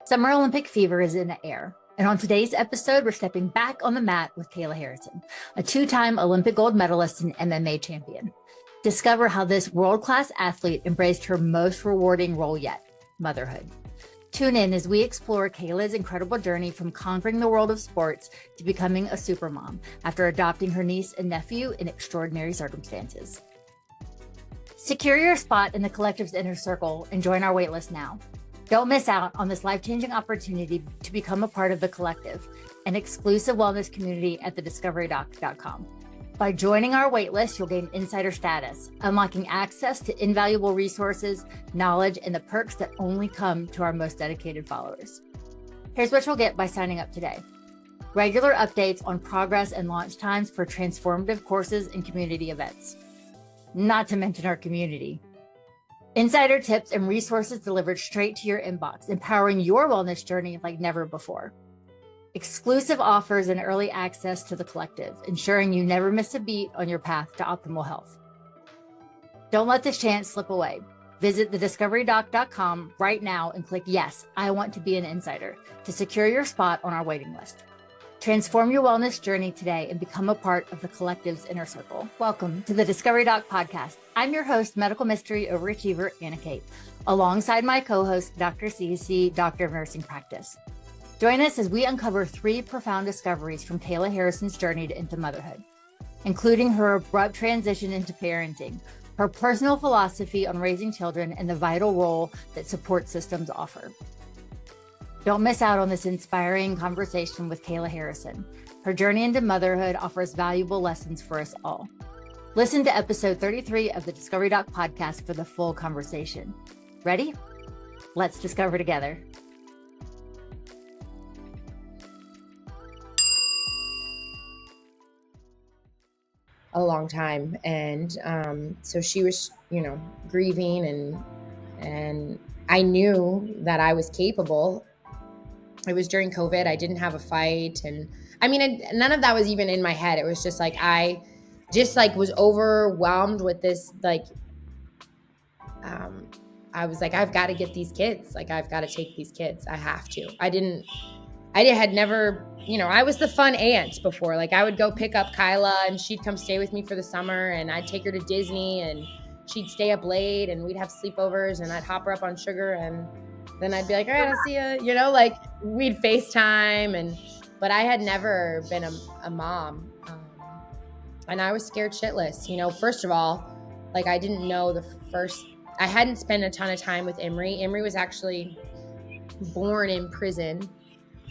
Summer Olympic fever is in the air. And on today's episode, we're stepping back on the mat with Kayla Harrison, a two-time Olympic gold medalist and MMA champion. Discover how this world-class athlete embraced her most rewarding role yet, motherhood. Tune in as we explore Kayla's incredible journey from conquering the world of sports to becoming a supermom after adopting her niece and nephew in extraordinary circumstances. Secure your spot in the collective's inner circle and join our waitlist now. Don't miss out on this life-changing opportunity to become a part of the collective, an exclusive wellness community at thediscoverydoc.com. By joining our waitlist, you'll gain insider status, unlocking access to invaluable resources, knowledge, and the perks that only come to our most dedicated followers. Here's what you'll get by signing up today. Regular updates on progress and launch times for transformative courses and community events. Not to mention our community. Insider tips and resources delivered straight to your inbox, empowering your wellness journey like never before. Exclusive offers and early access to the collective, ensuring you never miss a beat on your path to optimal health. Don't let this chance slip away. Visit thediscoverydoc.com right now and click Yes, I want to be an insider to secure your spot on our waiting list. Transform your wellness journey today and become a part of the collective's inner circle. Welcome to the Discovery Doc podcast. I'm your host, medical mystery overachiever, Anna Kate, alongside my co-host, Dr. CC, Doctor of Nursing Practice. Join us as we uncover 3 profound discoveries from Kayla Harrison's journey into motherhood, including her abrupt transition into parenting, her personal philosophy on raising children, and the vital role that support systems offer. Don't miss out on this inspiring conversation with Kayla Harrison. Her journey into motherhood offers valuable lessons for us all. Listen to episode 33 of the Discovery Doc podcast for the full conversation. Ready? Let's discover together. A long time. And so she was, grieving and I knew that I was capable. It was during COVID. I didn't have a fight. And none of that was even in my head. It was just like, I just was overwhelmed with this, I was like, I've got to get these kids. I've got to take these kids. I have to. I had never, I was the fun aunt before. I would go pick up Kayla and she'd come stay with me for the summer and I'd take her to Disney and she'd stay up late and we'd have sleepovers and I'd hop her up on sugar and then I'd be like, all right, I'll see you. We'd FaceTime but I had never been a mom. And I was scared shitless. First of all, I didn't know I hadn't spent a ton of time with Emery. Emery was actually born in prison.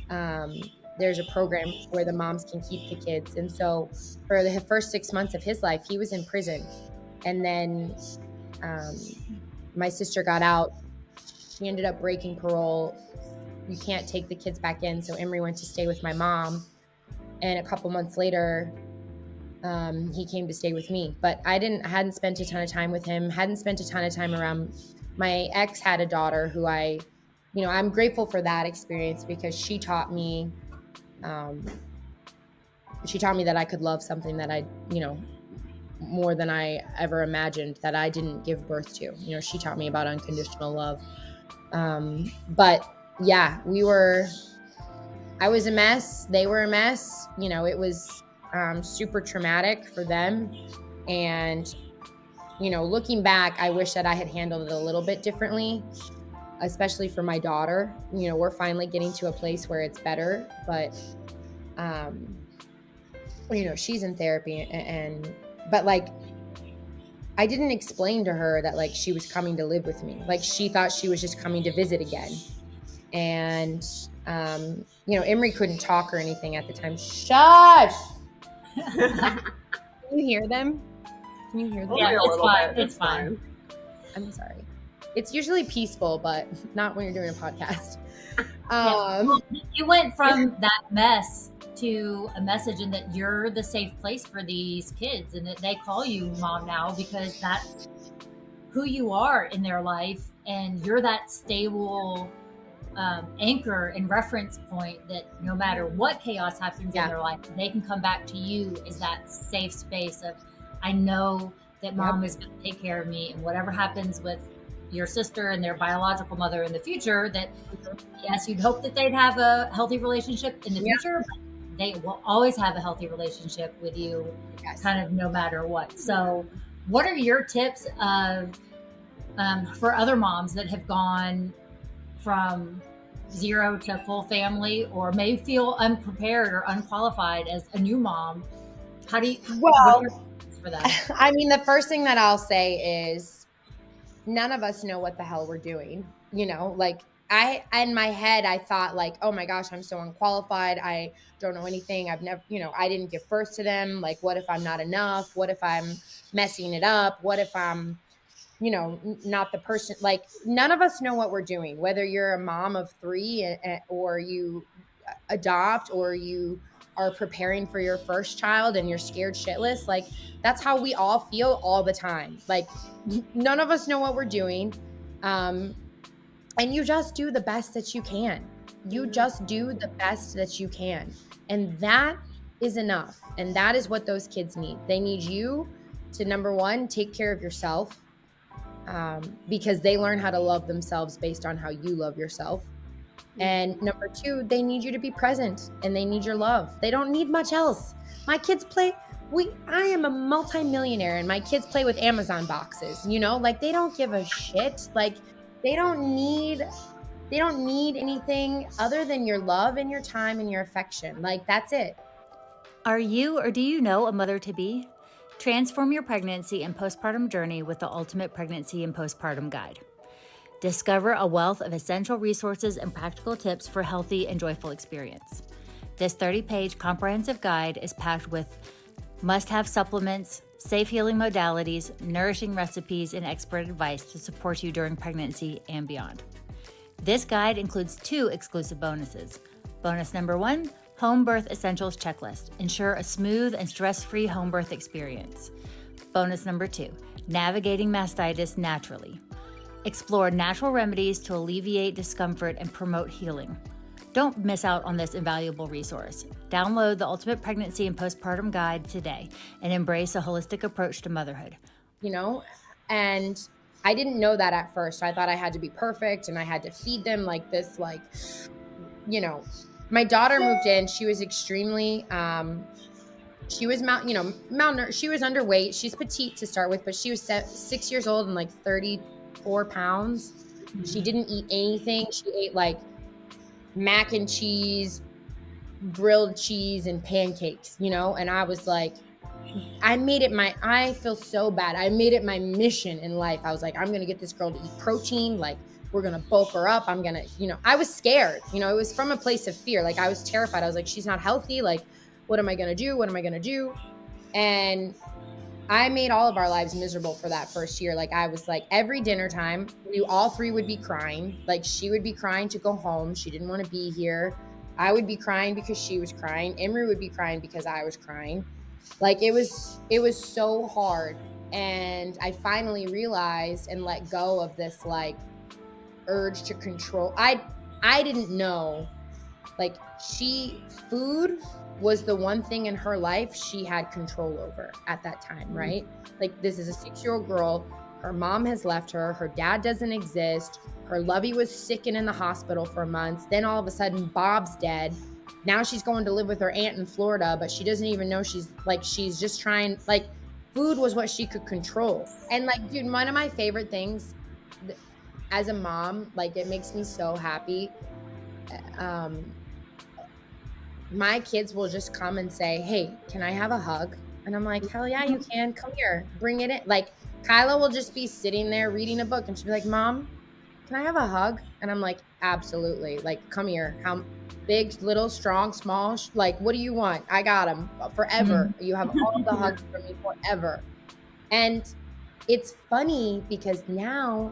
There's a program where the moms can keep the kids. And so for the first 6 months of his life, he was in prison. And then my sister got out. She ended up breaking parole. You can't take the kids back in. So Emery went to stay with my mom. And a couple months later, he came to stay with me. But I hadn't spent a ton of time with him, hadn't spent a ton of time around. My ex had a daughter who I'm grateful for that experience because she taught me that I could love something that I, more than I ever imagined that I didn't give birth to. She taught me about unconditional love. But yeah, I was a mess. They were a mess. It was super traumatic for them. And, looking back, I wish that I had handled it a little bit differently, especially for my daughter. We're finally getting to a place where it's better, but, she's in therapy but I didn't explain to her that she was coming to live with me. She thought she was just coming to visit again. And, Emery couldn't talk or anything at the time. Shush! Can you hear them? Can you hear them? Yeah, it's fine. It's fine. I'm sorry. It's usually peaceful, but not when you're doing a podcast. You went from that mess to a message and that you're the safe place for these kids and that they call you mom now because that's who you are in their life and you're that stable anchor and reference point that no matter what chaos happens in their life, they can come back to you as that safe space of, I know that mom is going to take care of me and whatever happens with your sister and their biological mother in the future, that yes, you'd hope that they'd have a healthy relationship in the future, but they will always have a healthy relationship with you, kind of no matter what. So what are your tips of for other moms that have gone from zero to full family, or may feel unprepared or unqualified as a new mom? How do you, what are your tips for that? I mean, the first thing that I'll say is none of us know what the hell we're doing. You know, like in my head, I thought like, oh my gosh, I'm so unqualified. I don't know anything. I've never, you know, I didn't give birth to them. Like, what if I'm not enough? What if I'm messing it up? What if I'm, you know, not the person? Like, none of us know what we're doing, whether you're a mom of 3 or you adopt, or you are preparing for your first child and you're scared shitless. Like, that's how we all feel all the time. Like, none of us know what we're doing. And you just do the best that you can. You just do the best that you can. And that is enough. And that is what those kids need. They need you to, number one, take care of yourself, because they learn how to love themselves based on how you love yourself. And number 2, they need you to be present, and they need your love. They don't need much else. My kids play, I am a multimillionaire and my kids play with Amazon boxes, you know, like they don't give a shit. Like they don't need anything other than your love and your time and your affection. Like that's it. Are you, or do you know, a mother-to-be? Transform your pregnancy and postpartum journey with the Ultimate Pregnancy and Postpartum Guide. Discover a wealth of essential resources and practical tips for healthy and joyful experience. This 30-page comprehensive guide is packed with must-have supplements, safe healing modalities, nourishing recipes, and expert advice to support you during pregnancy and beyond. This guide includes 2 exclusive bonuses. Bonus number 1, Home Birth Essentials Checklist. Ensure a smooth and stress-free home birth experience. Bonus number 2, Navigating Mastitis Naturally. Explore natural remedies to alleviate discomfort and promote healing. Don't miss out on this invaluable resource. Download the Ultimate Pregnancy and Postpartum Guide today and embrace a holistic approach to motherhood. You know, and I didn't know that at first. I thought I had to be perfect and I had to feed them like this, like, you know, my daughter moved in. She was extremely, she was malnourished. She was underweight. She's petite to start with, but she was 6 years old and like 34 pounds. She didn't eat anything. She ate like mac and cheese, grilled cheese, and pancakes, you know? And I was like, I feel so bad. I made it my mission in life. I was like, I'm going to get this girl to eat protein. Like, we're going to bulk her up. I'm going to, you know, I was scared, you know, it was from a place of fear. Like I was terrified. I was like, she's not healthy. Like, what am I going to do? What am I going to do? And I made all of our lives miserable for that first year. Like I was like, every dinner time, we all 3 would be crying. Like she would be crying to go home. She didn't want to be here. I would be crying because she was crying. Emery would be crying because I was crying. Like it was so hard. And I finally realized and let go of this like urge to control. I didn't know, like food was the one thing in her life she had control over at that time, right? Like this is a 6-year-old girl. Her mom has left her. Her dad doesn't exist. Her lovey was sick and in the hospital for months. Then all of a sudden Bob's dead. Now she's going to live with her aunt in Florida, but she doesn't even know she's just trying, like food was what she could control. And like, dude, one of my favorite things as a mom, like it makes me so happy. My kids will just come and say, hey, can I have a hug? And I'm like, hell yeah, you can. Come here, bring it in. Like Kyla will just be sitting there reading a book and she'll be like, Mom, can I have a hug? And I'm like, absolutely. Like, come here. How big, little, strong, small? Like, what do you want? I got them forever. Mm-hmm. You have all the hugs for me forever. And it's funny because now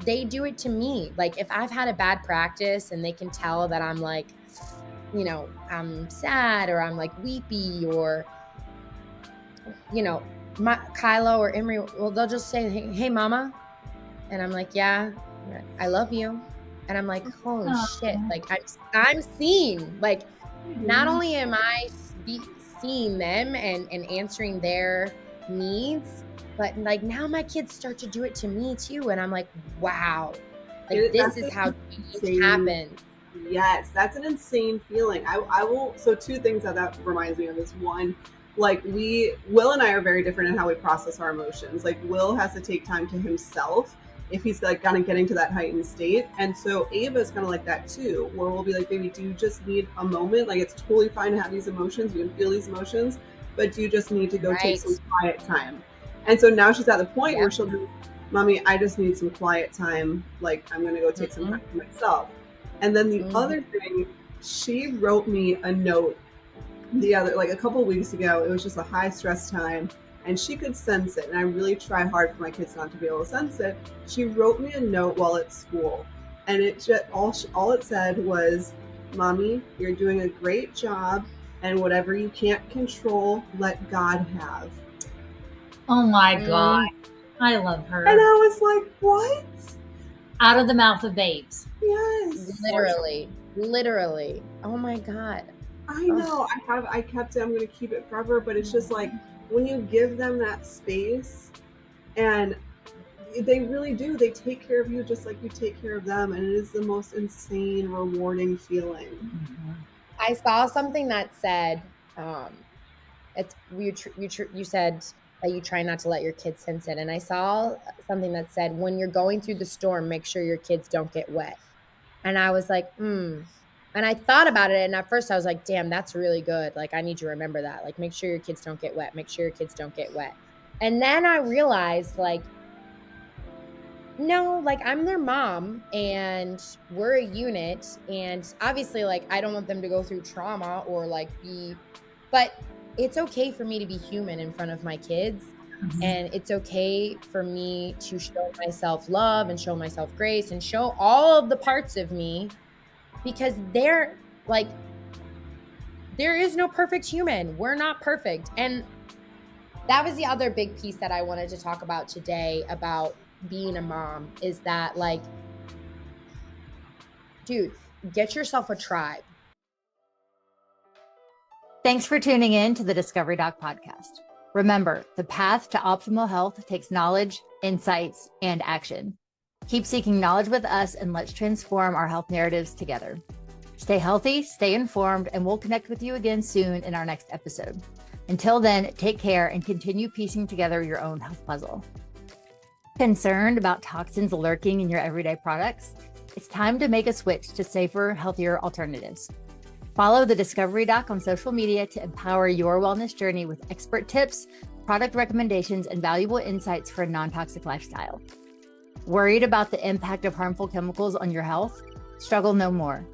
they do it to me. Like if I've had a bad practice and they can tell that I'm like, you know, I'm sad or I'm like weepy or, you know, Kyla or Emery, well, they'll just say, hey, mama. And I'm like, yeah, I love you. And I'm like, holy shit. Like I'm seen. Like not only am I seeing them and answering their needs, but like now my kids start to do it to me too. And I'm like, wow, like this is how change happens. Yes, that's an insane feeling. I will, so two things that reminds me of is one, like Will and I are very different in how we process our emotions. Like Will has to take time to himself if he's like kind of getting to that heightened state. And so Ava's kind of like that too, where we'll be like, baby, do you just need a moment? Like it's totally fine to have these emotions. You can feel these emotions, but do you just need to go take some quiet time? And so now she's at the point where she'll be, Mommy, I just need some quiet time. Like I'm going to go take some time for myself. And then the other thing, she wrote me a note a couple of weeks ago. It was just a high stress time and she could sense it. And I really try hard for my kids not to be able to sense it. She wrote me a note while at school and it just, all it said was, Mommy, you're doing a great job and whatever you can't control, let God have. Oh my God. I love her. And I was like, what? Out of the mouth of babes. Yes. Literally. Oh my God. I know. I kept it. I'm going to keep it forever. But it's just like when you give them that space, and they really do. They take care of you just like you take care of them, and it is the most insane, rewarding feeling. Mm-hmm. I saw something that said, you said that you try not to let your kids sense it, and I saw something that said, when you're going through the storm, make sure your kids don't get wet. And I was like, And I thought about it, and at first I was like, damn, that's really good. Like, I need to remember that. Like, make sure your kids don't get wet. Make sure your kids don't get wet. And then I realized, like, no, like, I'm their mom, and we're a unit. And obviously, like, I don't want them to go through trauma or, like, but it's okay for me to be human in front of my kids. Mm-hmm. And it's okay for me to show myself love and show myself grace and show all of the parts of me. Because there is no perfect human. We're not perfect. And that was the other big piece that I wanted to talk about today about being a mom, is that, like, dude, get yourself a tribe. Thanks for tuning in to the Discovery Doc podcast. Remember, the path to optimal health takes knowledge, insights, and action. Keep seeking knowledge with us, and let's transform our health narratives together. Stay healthy, stay informed, and we'll connect with you again soon in our next episode. Until then, take care and continue piecing together your own health puzzle. Concerned about toxins lurking in your everyday products? It's time to make a switch to safer, healthier alternatives. Follow the Discovery Doc on social media to empower your wellness journey with expert tips, product recommendations, and valuable insights for a non-toxic lifestyle. Worried about the impact of harmful chemicals on your health? Struggle no more.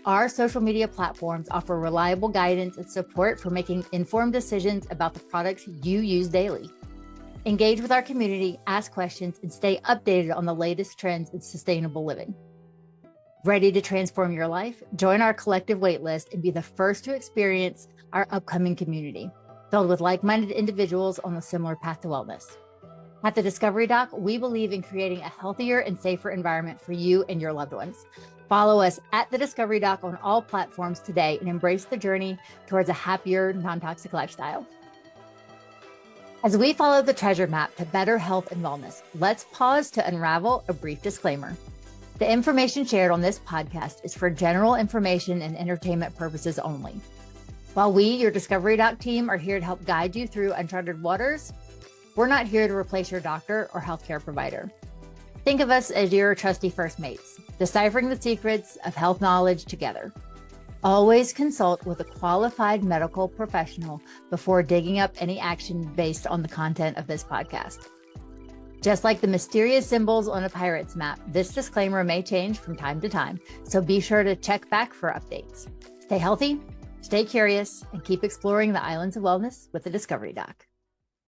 Our social media platforms offer reliable guidance and support for making informed decisions about the products you use daily. Engage with our community, ask questions, and stay updated on the latest trends in sustainable living. Ready to transform your life? Join our collective waitlist and be the first to experience our upcoming community, filled with like-minded individuals on a similar path to wellness. At the Discovery Doc, we believe in creating a healthier and safer environment for you and your loved ones. Follow us at the Discovery Doc on all platforms today and embrace the journey towards a happier, non-toxic lifestyle. As we follow the treasure map to better health and wellness, let's pause to unravel a brief disclaimer. The information shared on this podcast is for general information and entertainment purposes only. While we, your Discovery Doc team, are here to help guide you through uncharted waters, we're not here to replace your doctor or healthcare provider. Think of us as your trusty first mates, deciphering the secrets of health knowledge together. Always consult with a qualified medical professional before digging up any action based on the content of this podcast. Just like the mysterious symbols on a pirate's map, this disclaimer may change from time to time, so be sure to check back for updates. Stay healthy, stay curious, and keep exploring the islands of wellness with the Discovery Doc.